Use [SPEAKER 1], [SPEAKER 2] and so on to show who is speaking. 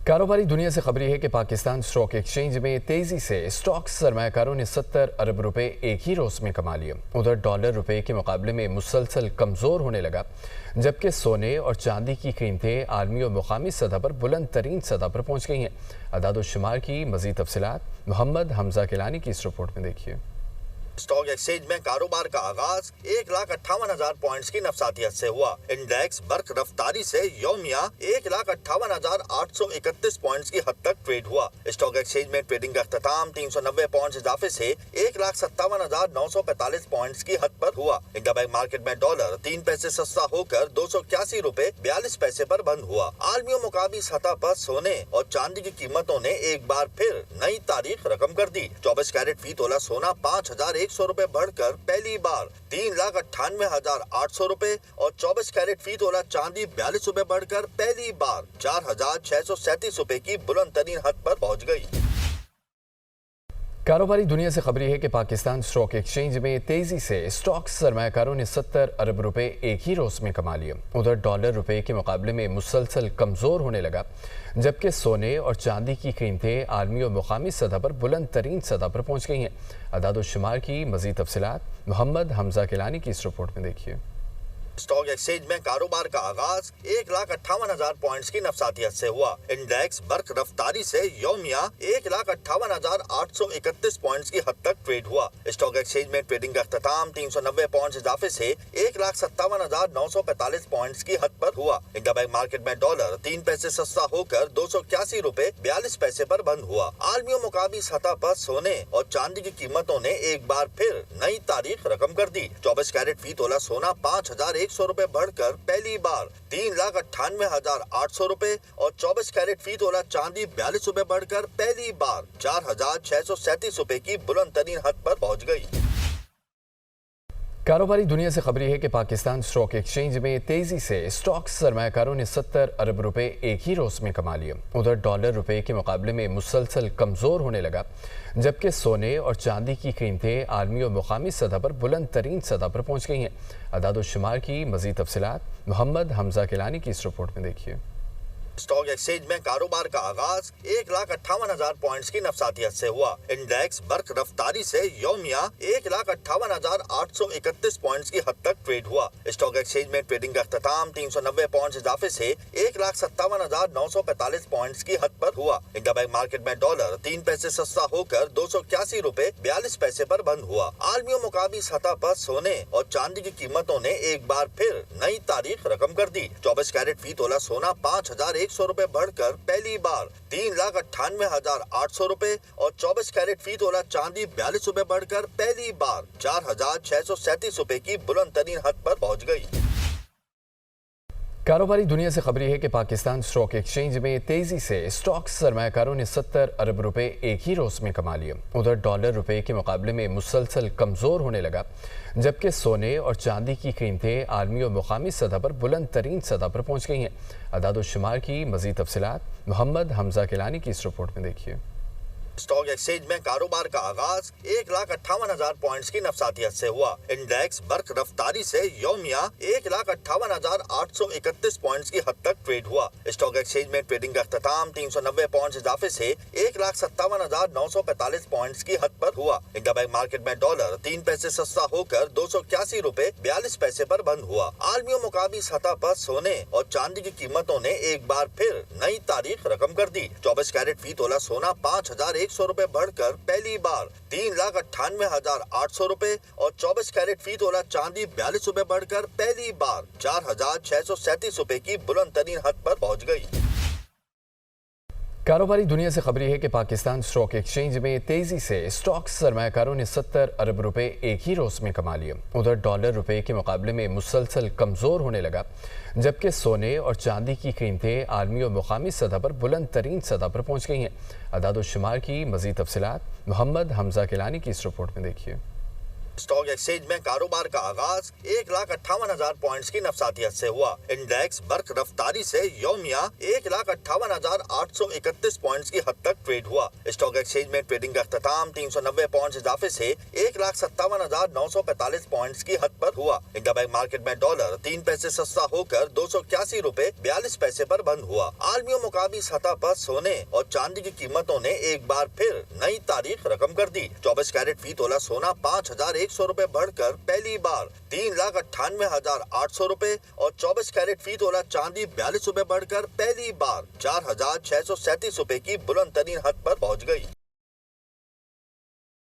[SPEAKER 1] कारोबारी दुनिया से खबरी है कि पाकिस्तान स्टॉक एक्सचेंज में तेजी से स्टॉक सरमायाकारों ने 70 अरब रुपए एक ही रोज में कमा लिए। उधर डॉलर रुपए के मुकाबले में मुसलसल कमजोर होने लगा, जबकि सोने और चांदी की कीमतें आलमी और मुकामी सतह पर बुलंद तरीन सतह पर पहुंच गई हैं। अदाद शुमार की मजीद तफसीलात मोहम्मद हमजा किलानी की इस रिपोर्ट में देखिए।
[SPEAKER 2] स्टॉक एक्सचेंज में कारोबार का आगाज 1,58,000 पॉइंट्स की नफसातियत से हुआ। इंडेक्स बर्क रफ्तारी से यौमिया 1,58,831 पॉइंट्स की हद तक ट्रेड हुआ। स्टॉक एक्सचेंज में ट्रेडिंग का अख्ताम 390 पॉइंट्स इजाफे से 1,57,945 पॉइंट्स की हद पर हुआ। इंटरबैंक मार्केट में डॉलर 3 पैसे सस्ता होकर 281 रुपए 42 पैसे पर बंद हुआ। आलमी और मुकामी सतह पर सोने और चांदी की कीमतों ने एक बार फिर नई तारीख रकम कर दी। 24 कैरेट फी तोला सोना 5,100 रुपए बढ़कर पहली बार 3,98,800 रुपए और 24 कैरेट फी तोला चांदी 42 रुपए बढ़कर पहली बार 4,637 रुपए की बुलंद तरीन हद पर पहुंच गई।
[SPEAKER 1] कारोबारी दुनिया से खबरी है कि पाकिस्तान स्टॉक एक्सचेंज में तेजी से स्टॉक सरमायाकारों ने 70 अरब रुपए एक ही रोज में कमा लिए। उधर डॉलर रुपए के मुकाबले में मुसलसल कमजोर होने लगा, जबकि सोने और चांदी की कीमतें आलमी और मुकामी सतह पर बुलंद तरीन सतह पर पहुंच गई हैं। अदाद शुमार की मजीद तफसीलात मोहम्मद हमजा किलानी की इस रिपोर्ट में देखिए।
[SPEAKER 2] स्टॉक एक्सचेंज में कारोबार का आगाज 1,58,000 पॉइंट्स की नफसातियत से हुआ। इंडेक्स बर्क रफ्तारी से यौमिया 1,58,831 पॉइंट्स की हद तक ट्रेड हुआ। स्टॉक एक्सचेंज में ट्रेडिंग का अख्ताम 390 पॉइंट्स इजाफे से 1,57,945 पॉइंट्स की हद पर हुआ। इंटरबैंक मार्केट में डॉलर 3 पैसे सस्ता होकर 281 रुपए 42 पैसे पर बंद हुआ। आलमी और मुकामी सतह पर सोने और चांदी की कीमतों ने एक बार फिर नई तारीख रकम कर दी। 24 कैरेट फी तोला सोना 5,100 रुपए बढ़कर पहली बार 3,98,800 रुपए और 24 कैरेट फी तोला चांदी 42 रुपए बढ़कर पहली बार 4,637 रुपए की बुलंद तरीन हद पर पहुंच गई।
[SPEAKER 1] कारोबारी दुनिया से खबरी है कि पाकिस्तान स्टॉक एक्सचेंज में तेजी से स्टॉक सरमायाकारों ने 70 अरब रुपए एक ही रोज में कमा लिए। उधर डॉलर रुपए के मुकाबले में मुसलसल कमजोर होने लगा, जबकि सोने और चांदी की कीमतें आलमी और मुकामी सतह पर बुलंद तरीन सतह पर पहुंच गई हैं। अदाद शुमार की मजीद तफसीलात मोहम्मद हमजा किलानी की इस रिपोर्ट में देखिए।
[SPEAKER 2] स्टॉक एक्सचेंज में कारोबार का आगाज 1,58,000 पॉइंट्स की नफसातियत से हुआ। इंडेक्स बर्क रफ्तारी से यौमिया 1,58,831 पॉइंट्स की हद तक ट्रेड हुआ। स्टॉक एक्सचेंज में ट्रेडिंग का अख्ताम 390 पॉइंट्स इजाफे से 1,57,945 पॉइंट्स की हद पर हुआ। इंटरबैंक मार्केट में डॉलर 3 पैसे सस्ता होकर 281 रुपए 42 पैसे पर बंद हुआ। आलमी और मुकामी सतह पर सोने और चांदी की कीमतों ने एक बार फिर नई तारीख रकम कर दी। 24 कैरेट फी तोला सोना 5,100 रुपए बढ़कर पहली बार 3,98,800 रुपए और 24 कैरेट फी तोला चांदी 42 रुपए बढ़कर पहली बार 4,637 रुपए की बुलंद तरीन हद पर पहुंच गई।
[SPEAKER 1] कारोबारी दुनिया से खबरी है कि पाकिस्तान स्टॉक एक्सचेंज में तेजी से स्टॉक सरमायाकारों ने 70 अरब रुपए एक ही रोज में कमा लिए। उधर डॉलर रुपए के मुकाबले में मुसलसल कमजोर होने लगा, जबकि सोने और चांदी की कीमतें आलमी और मुकामी सतह पर बुलंद तरीन सतह पर पहुंच गई हैं। अदाद शुमार की मजीद तफसीलात मोहम्मद हमजा किलानी की इस रिपोर्ट में देखिए।
[SPEAKER 2] स्टॉक एक्सचेंज में कारोबार का आगाज 1,58,000 पॉइंट्स की नफसातियत से हुआ। इंडेक्स बर्क रफ्तारी से यौमिया 1,58,831 पॉइंट्स की हद तक ट्रेड हुआ। स्टॉक एक्सचेंज में ट्रेडिंग का अख्ताम 390 पॉइंट्स इजाफे से 1,57,945 पॉइंट्स की हद पर हुआ। इंटरबैंक मार्केट में डॉलर 3 पैसे सस्ता होकर 281 रुपए 42 पैसे पर बंद हुआ। आलमी और मुकामी सतह पर सोने और चांदी की कीमतों ने एक बार फिर नई तारीख रकम कर दी। 24 कैरेट फी तोला सोना 5,100 रुपए बढ़कर पहली बार 3,98,800 रुपए और 24 कैरेट फी तोला चांदी 42 रुपए बढ़कर पहली बार 4,637 रुपए की बुलंद तरीन हद पर पहुंच गई।
[SPEAKER 1] कारोबारी दुनिया से खबरी है कि पाकिस्तान स्टॉक एक्सचेंज में तेजी से स्टॉक सरमायाकारों ने 70 अरब रुपए एक ही रोज में कमा लिए। उधर डॉलर रुपए के मुकाबले में मुसलसल कमजोर होने लगा, जबकि सोने और चांदी की कीमतें आलमी और मुकामी सतह पर बुलंद तरीन सतह पर पहुंच गई हैं। अदाद शुमार की मजीद तफसीलात मोहम्मद हमजा किलानी की इस रिपोर्ट में देखिए।
[SPEAKER 2] स्टॉक एक्सचेंज में कारोबार का आगाज 1,58,000 पॉइंट्स की नफसातियत से हुआ। इंडेक्स बर्क रफ्तारी से यौमिया 1,58,831 पॉइंट्स की हद तक ट्रेड हुआ। स्टॉक एक्सचेंज में ट्रेडिंग का अख्ताम 390 पॉइंट्स इजाफे से 1,57,945 पॉइंट्स की हद पर हुआ। इंटरबैंक मार्केट में डॉलर 3 पैसे सस्ता होकर 281 रुपए 42 पैसे पर बंद हुआ। आलमी मुकाबी सतह पर सोने और चांदी की कीमतों ने एक बार फिर नई तारीख रकम कर दी। 24 कैरेट फी तोला सोना 5,100 रुपए बढ़कर पहली बार 3,98,800 रुपए और 24 कैरेट फी तोला चांदी 42 रुपए बढ़कर पहली बार 4,637 रुपए की बुलंद तरीन हद पर पहुंच गई।